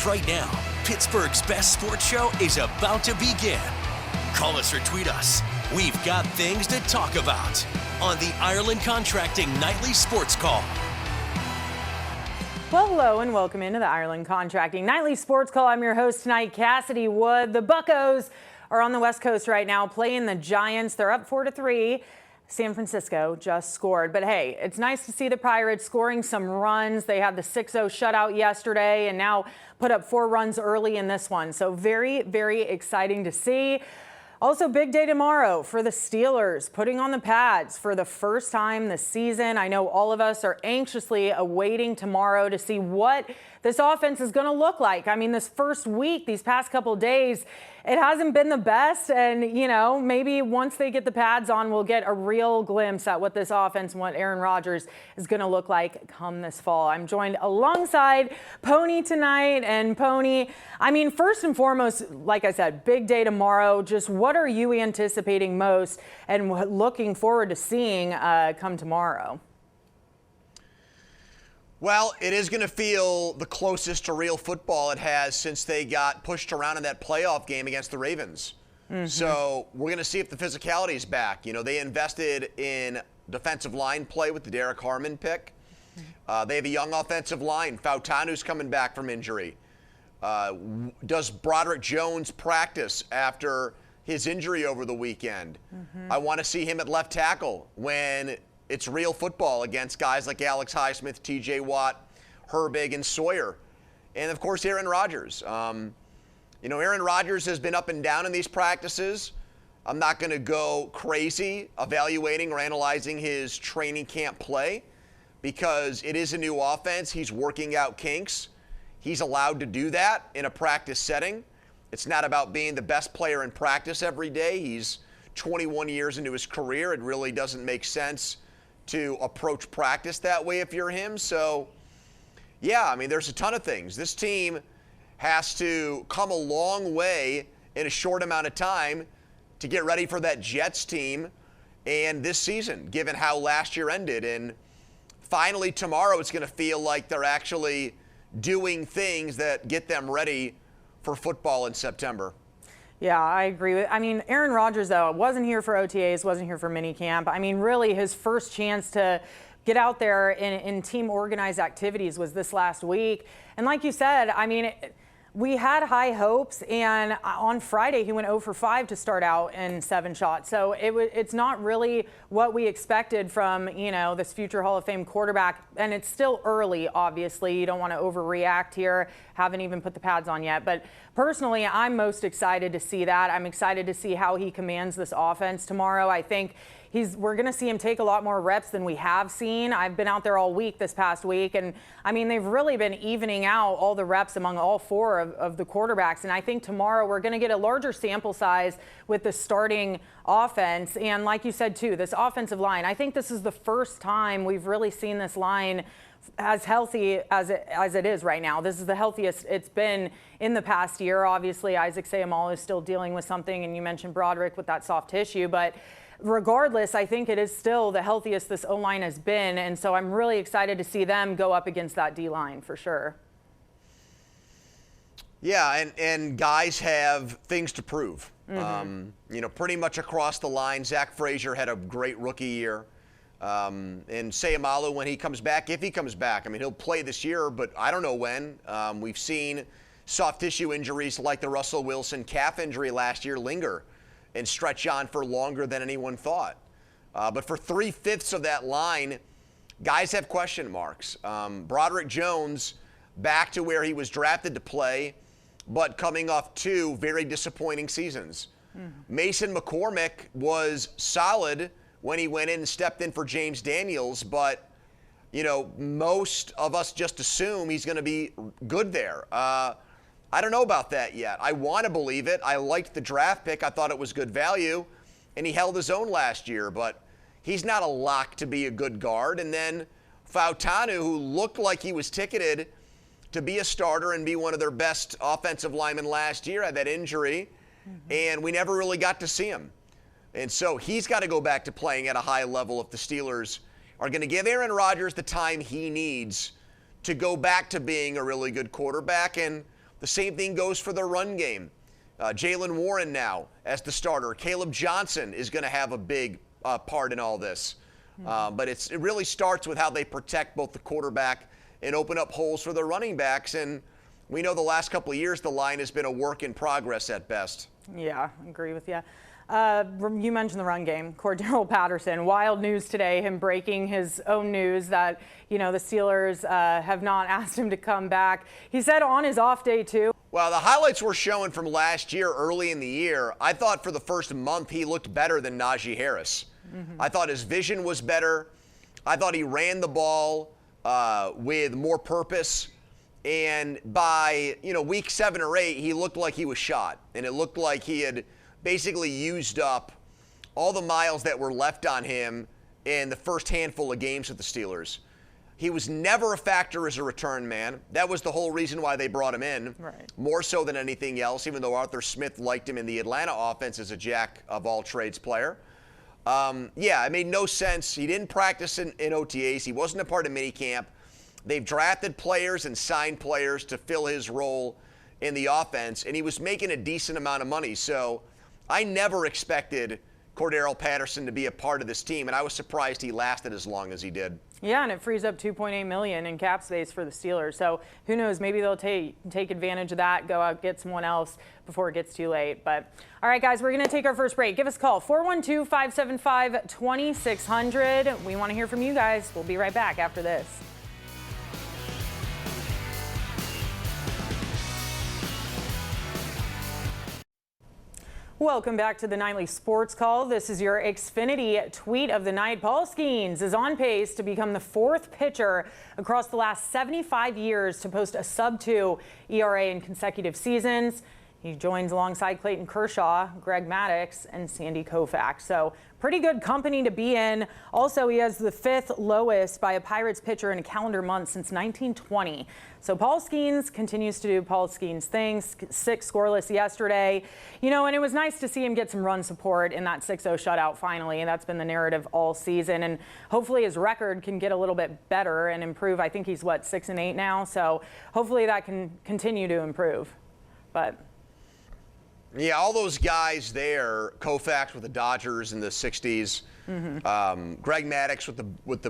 right now. Pittsburgh's best sports show is about to begin. Call us or tweet us. We've got things to talk about on the Ireland Contracting Nightly Sports Call. Well, hello and welcome into the Ireland Contracting Nightly Sports Call. I'm your host tonight, Cassidy Wood. The Buccos are on the West Coast right now playing the Giants. They're up 4-3. San Francisco just scored. But hey, it's nice to see the Pirates scoring some runs. They had the 6-0 shutout yesterday and now put up 4 runs early in this one. So very, very exciting to see. Also, big day tomorrow for the Steelers, putting on the pads for the first time this season. I know all of us are anxiously awaiting tomorrow to see what this offense is going to look like. I mean, this first week, these past couple of days, it hasn't been the best. And, you know, maybe once they get the pads on, we'll get a real glimpse at what this offense and what Aaron Rodgers is going to look like come this fall. I'm joined alongside Pony tonight. And Pony, I mean, first and foremost, like I said, big day tomorrow. Just what are you anticipating most and looking forward to seeing come tomorrow? Well, it is going to feel the closest to real football it has since they got pushed around in that playoff game against the Ravens. So we're going to see if the physicality is back. You know, they invested in defensive line play with the Derek Harmon pick. They have a young offensive line. Fautanu's coming back from injury. Does Broderick Jones practice after his injury over the weekend? I want to see him at left tackle when it's real football against guys like Alex Highsmith, TJ Watt, Herbig, and Sawyer. And, of course, Aaron Rodgers. You know, Aaron Rodgers has been up and down in these practices. I'm not going to go crazy evaluating or analyzing his training camp play because it is a new offense. He's working out kinks. He's allowed to do that in a practice setting. It's not about being the best player in practice every day. He's 21 years into his career. It really doesn't make sense to approach practice that way if you're him. So, yeah, I mean, there's a ton of things. This team has to come a long way in a short amount of time to get ready for that Jets team and this season, given how last year ended. And finally, tomorrow, it's going to feel like they're actually doing things that get them ready for football in September. Yeah, I agree. I mean, Aaron Rodgers, though, wasn't here for OTAs, wasn't here for minicamp. I mean, really, his first chance to get out there in team-organized activities was this last week. And like you said, I mean, we had high hopes, and on Friday he went 0 for 5 to start out in 7 shots. So it's not really what we expected from, you know, this future Hall of Fame quarterback. And it's still early, obviously. You don't want to overreact here. Haven't even put the pads on yet. But personally, I'm most excited to see that. I'm excited to see how he commands this offense tomorrow. I think we're going to see him take a lot more reps than we have seen. I've been out there all week this past week, and I mean, they've really been evening out all the reps among all 4 of the quarterbacks. And I think tomorrow we're going to get a larger sample size with the starting offense. And like you said, too, this offensive line, I think this is the first time we've really seen this line as healthy as it is right now. This is the healthiest it's been in the past year. Obviously, Isaac Seumalo is still dealing with something, and you mentioned Broderick with that soft tissue, but regardless, I think it is still the healthiest this O-line has been, and so I'm really excited to see them go up against that D-line for sure. Yeah, and guys have things to prove. You know, pretty much across the line. Zach Frazier had a great rookie year. And Seumalo, when he comes back, if he comes back, I mean, he'll play this year, but I don't know when. We've seen soft tissue injuries like the Russell Wilson calf injury last year linger and stretch on for longer than anyone thought. But for 3/5 of that line, guys have question marks. Broderick Jones back to where he was drafted to play, but coming off 2 very disappointing seasons. Mason McCormick was solid when he went in and stepped in for James Daniels, but, you know, most of us just assume he's going to be good there. I don't know about that yet. I want to believe it. I liked the draft pick. I thought it was good value, and he held his own last year, but he's not a lock to be a good guard. And then Fautanu, who looked like he was ticketed to be a starter and be one of their best offensive linemen last year, had that injury, and we never really got to see him. And so he's got to go back to playing at a high level if the Steelers are going to give Aaron Rodgers the time he needs to go back to being a really good quarterback. And The same thing goes for the run game. Jaylen Warren now as the starter. Caleb Johnson is going to have a big part in all this. But it really starts with how they protect both the quarterback and open up holes for the running backs. And we know the last couple of years the line has been a work in progress at best. Yeah, I agree with you. You mentioned the run game. Cordero Patterson, wild news today, him breaking his own news that, the Steelers have not asked him to come back. He said on his off day, too. Well, the highlights we're showing from last year, early in the year, I thought for the first month he looked better than Najee Harris. I thought his vision was better. I thought he ran the ball with more purpose. And by, week 7 or 8, he looked like he was shot. And it looked like he had basically used up all the miles that were left on him in the first handful of games with the Steelers. He was never a factor as a return man. That was the whole reason why they brought him in, right, more so than anything else, even though Arthur Smith liked him in the Atlanta offense as a jack-of-all-trades player. It made no sense. He didn't practice in OTAs. He wasn't a part of minicamp. They've drafted players and signed players to fill his role in the offense, and he was making a decent amount of money. So I never expected Cordero Patterson to be a part of this team, and I was surprised he lasted as long as he did. Yeah, and it frees up $2.8 million in cap space for the Steelers. So who knows? Maybe they'll take advantage of that, go out, get someone else before it gets too late. But all right, guys, we're going to take our first break. Give us a call, 412-575-2600. We want to hear from you guys. We'll be right back after this. Welcome back to the Nightly Sports Call. This is your Xfinity tweet of the night. Paul Skeens is on pace to become the 4th pitcher across the last 75 years to post a sub-2 ERA in consecutive seasons. He joins alongside Clayton Kershaw, Greg Maddux, and Sandy Koufax. So pretty good company to be in. Also, he has the 5th lowest by a Pirates pitcher in a calendar month since 1920. So Paul Skeens continues to do Paul Skeens things. 6 scoreless yesterday. And it was nice to see him get some run support in that 6-0 shutout finally. And that's been the narrative all season. And hopefully his record can get a little bit better and improve. I think he's, 6-8 now. So hopefully that can continue to improve. But yeah, all those guys there, Koufax with the Dodgers in the 60s, Greg Maddux with the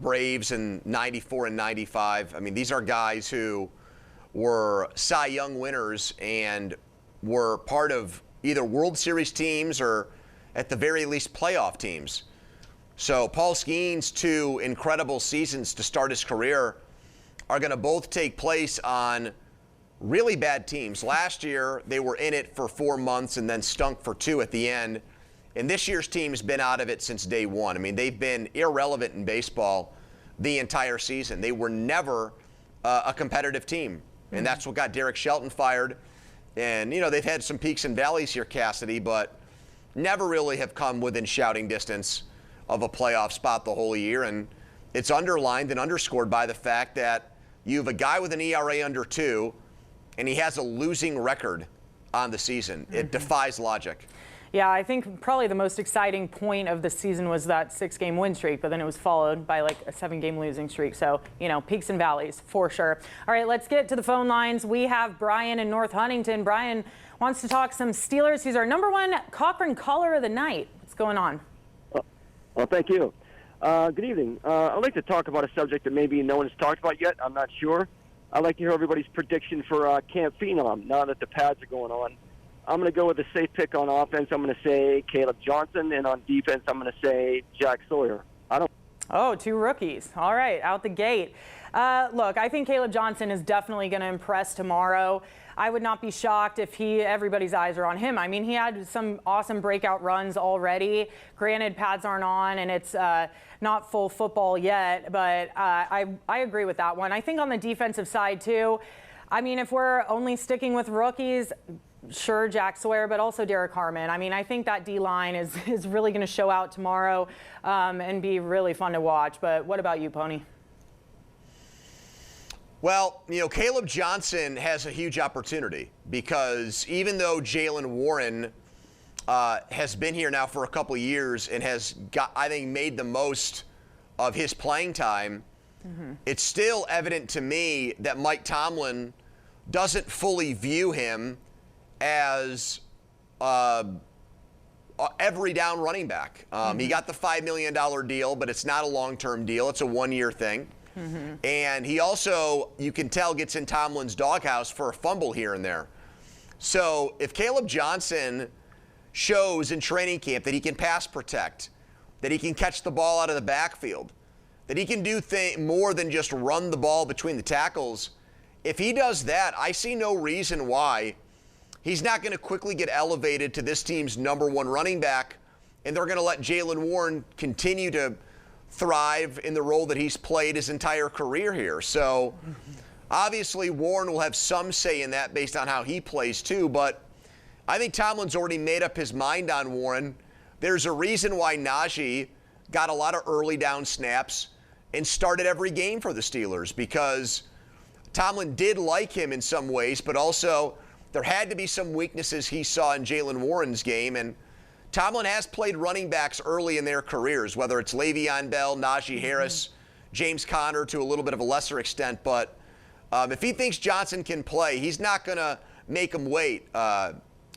Braves in 94 and 95. I mean, these are guys who were Cy Young winners and were part of either World Series teams or at the very least playoff teams. So Paul Skeens' 2 incredible seasons to start his career are going to both take place on really bad teams. Last year, they were in it for 4 months and then stunk for 2 at the end. And this year's team's been out of it since day one. I mean, they've been irrelevant in baseball the entire season. They were never a competitive team. And that's what got Derek Shelton fired. And, they've had some peaks and valleys here, Cassidy, but never really have come within shouting distance of a playoff spot the whole year. And it's underlined and underscored by the fact that you have a guy with an ERA under 2, and he has a losing record on the season. It defies logic. Yeah, I think probably the most exciting point of the season was that 6-game win streak, but then it was followed by a 7-game losing streak. So, peaks and valleys for sure. All right, let's get to the phone lines. We have Brian in North Huntington. Brian wants to talk some Steelers. He's our #1 Cochran caller of the night. What's going on? Well, thank you. Good evening. I'd like to talk about a subject that maybe no one has talked about yet. I'm not sure. I'd like to hear everybody's prediction for Camp Phenom now that the pads are going on. I'm going to go with a safe pick on offense. I'm going to say Caleb Johnson, and on defense, I'm going to say Jack Sawyer. Oh, 2 rookies. All right, out the gate. Look, I think Caleb Johnson is definitely going to impress tomorrow. I would not be shocked if everybody's eyes are on him. I mean, he had some awesome breakout runs already. Granted, pads aren't on, and it's not full football yet, but I agree with that one. I think on the defensive side, too, I mean, if we're only sticking with rookies, sure, Jack Sawyer, but also Derek Harmon. I mean, I think that D-line is really going to show out tomorrow and be really fun to watch. But what about you, Pony? Well, Caleb Johnson has a huge opportunity because even though Jaylen Warren has been here now for a couple of years and has made the most of his playing time, it's still evident to me that Mike Tomlin doesn't fully view him as every down running back. He got the $5 million deal, but it's not a long-term deal. It's a one-year thing. And he also, you can tell, gets in Tomlin's doghouse for a fumble here and there. So if Caleb Johnson shows in training camp that he can pass protect, that he can catch the ball out of the backfield, that he can do more than just run the ball between the tackles, if he does that, I see no reason why he's not going to quickly get elevated to this team's #1 running back, and they're going to let Jaylen Warren continue to thrive in the role that he's played his entire career here. So obviously Warren will have some say in that based on how he plays too, but I think Tomlin's already made up his mind on Warren. There's a reason why Najee got a lot of early down snaps and started every game for the Steelers, because Tomlin did like him in some ways, but also there had to be some weaknesses he saw in Jaylen Warren's game, and Tomlin has played running backs early in their careers, whether it's Le'Veon Bell, Najee Harris, James Conner to a little bit of a lesser extent. But if he thinks Johnson can play, he's not going to make him wait,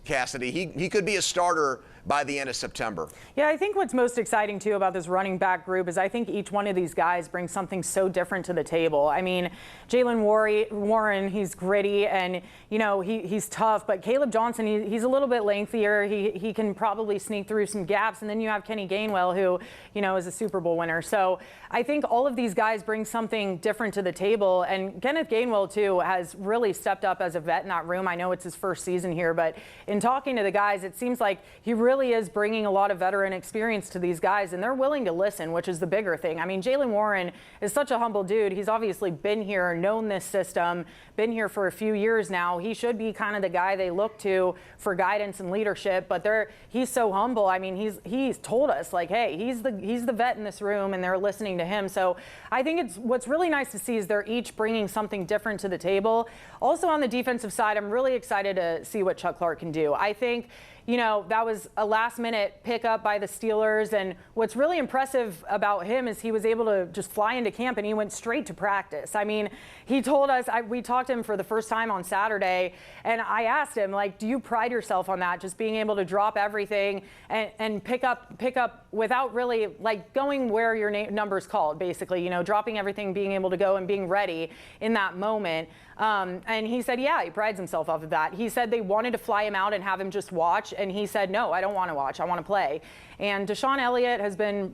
Cassidy. He could be a starter by the end of September. Yeah, I think what's most exciting, too, about this running back group is I think each one of these guys brings something so different to the table. I mean, Jaylen Warren, he's gritty and, you know, he's tough. But Caleb Johnson, he's a little bit lengthier. He can probably sneak through some gaps. And then you have Kenny Gainwell, who, you know, is a Super Bowl winner. So I think all of these guys bring something different to the table. And Kenneth Gainwell, too, has really stepped up as a vet in that room. I know it's his first season here, but in talking to the guys, it seems like he really is bringing a lot of veteran experience to these guys, and they're willing to listen, which is the bigger thing. I mean, Jaylen Warren is such a humble dude. He's obviously been here, known this system, been here for a few years now. He should be kind of the guy they look to for guidance and leadership, but he's so humble. I mean, he's told us, like, hey, he's the vet in this room, and they're listening to him. So I think what's really nice to see is they're each bringing something different to the table. Also on the defensive side, I'm really excited to see what Chuck Clark can do. I think, you know, that was a last-minute pickup by the Steelers, and what's really impressive about him is he was able to just fly into camp, and he went straight to practice. I mean, he told us, we talked to him for the first time on Saturday, and I asked him, like, do you pride yourself on that, just being able to drop everything and pick up without really, like, going where your number's called, basically, you know, dropping everything, being able to go and being ready in that moment. And he said, yeah, he prides himself off of that. He said they wanted to fly him out and have him just watch, and he said, no, I don't want to watch. I want to play. And Deshaun Elliott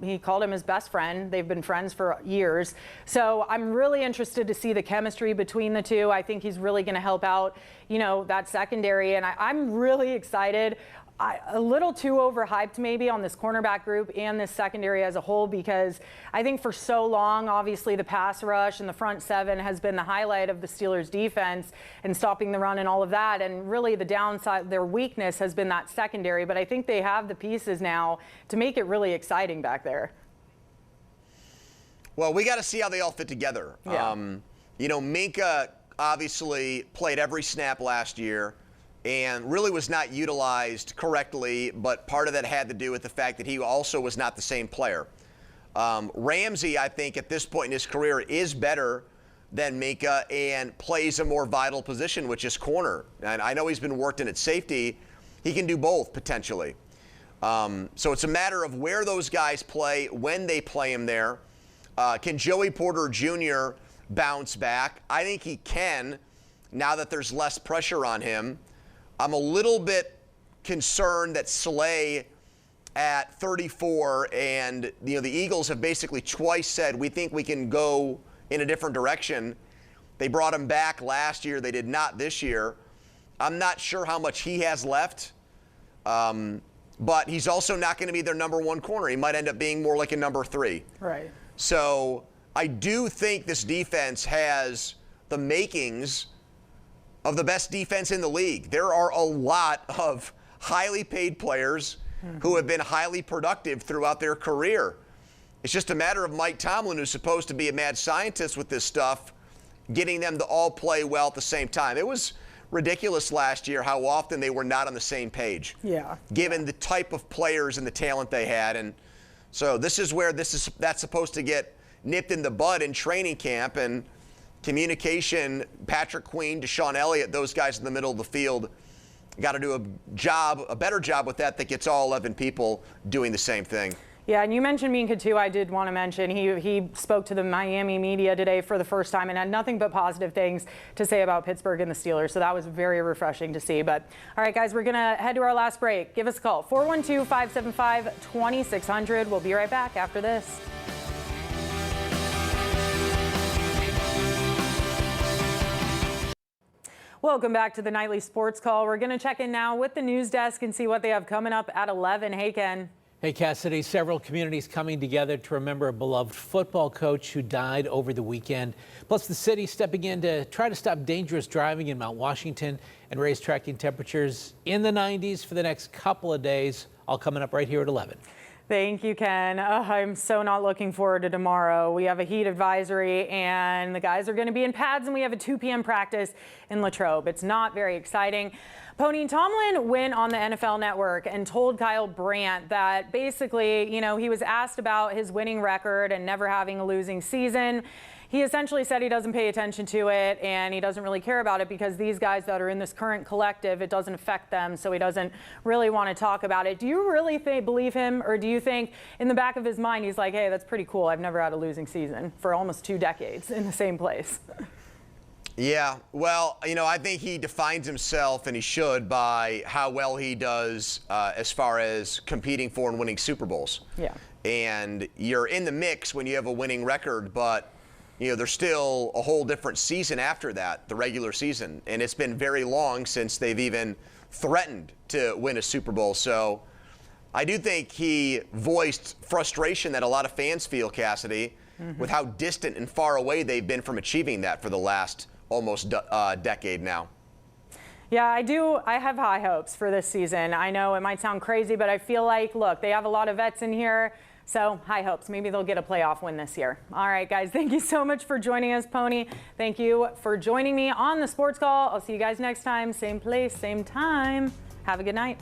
he called him his best friend. They've been friends for years. So I'm really interested to see the chemistry between the two. I think he's really going to help out, you know, that secondary. And I'm really excited. A little too overhyped maybe on this cornerback group and this secondary as a whole, because I think for so long, obviously the pass rush and the front seven has been the highlight of the Steelers defense and stopping the run and all of that. And really the downside, their weakness has been that secondary. But I think they have the pieces now to make it really exciting back there. Well, we got to see how they all fit together. Yeah. You know, Minka obviously played every snap last year and really was not utilized correctly, but part of that had to do with the fact that he also was not the same player. Ramsey, I think, at this point in his career is better than Minka and plays a more vital position, which is corner. And I know he's been worked in at safety. He can do both, potentially. So it's a matter of where those guys play, when they play him there. Can Joey Porter Jr. bounce back? I think he can, now that there's less pressure on him. I'm a little bit concerned that Slay at 34, and you know the Eagles have basically twice said we think we can go in a different direction. They brought him back last year. They did not this year. I'm not sure how much he has left, but he's also not going to be their #1 corner. He might end up being more like a number 3. Right. So I do think this defense has the makings of the best defense in the league. There are a lot of highly paid players who have been highly productive throughout their career. It's just a matter of Mike Tomlin, who's supposed to be a mad scientist with this stuff, getting them to all play well at the same time. It was ridiculous last year how often they were not on the same page, given the type of players and the talent they had. And so this is where that's supposed to get nipped in the bud in training camp, and communication, Patrick Queen, Deshaun Elliott, those guys in the middle of the field got to do a better job with that gets all 11 people doing the same thing. Yeah, and you mentioned Minka too. I did want to mention he spoke to the Miami media today for the first time and had nothing but positive things to say about Pittsburgh and the Steelers. So that was very refreshing to see. But all right, guys, we're going to head to our last break. Give us a call, 412-575-2600. We'll be right back after this. Welcome back to the Nightly Sports Call. We're going to check in now with the news desk and see what they have coming up at 11. Hey, Ken. Hey, Cassidy. Several communities coming together to remember a beloved football coach who died over the weekend. Plus, the city stepping in to try to stop dangerous driving in Mount Washington and raise tracking temperatures in the 90s for the next couple of days. All coming up right here at 11. Thank you, Ken. I'm so not looking forward to tomorrow. We have a heat advisory, and the guys are going to be in pads, and we have a 2 p.m. practice in Latrobe. It's not very exciting. Pony, Tomlin went on the NFL Network and told Kyle Brandt that basically, you know, he was asked about his winning record and never having a losing season. He essentially said he doesn't pay attention to it and he doesn't really care about it because these guys that are in this current collective, it doesn't affect them, so he doesn't really want to talk about it. Do you really believe him, or do you think in the back of his mind he's like, hey, that's pretty cool, I've never had a losing season for almost 2 decades in the same place? Yeah, well, you know, I think he defines himself, and he should, by how well he does as far as competing for and winning Super Bowls. Yeah. And you're in the mix when you have a winning record, but you know, there's still a whole different season after that, the regular season. And it's been very long since they've even threatened to win a Super Bowl. So I do think he voiced frustration that a lot of fans feel, Cassidy, with how distant and far away they've been from achieving that for the last almost decade now. Yeah, I do. I have high hopes for this season. I know it might sound crazy, but I feel like, look, they have a lot of vets in here. So high hopes. Maybe they'll get a playoff win this year. All right, guys, thank you so much for joining us, Pony. Thank you for joining me on the Sports Call. I'll see you guys next time. Same place, same time. Have a good night.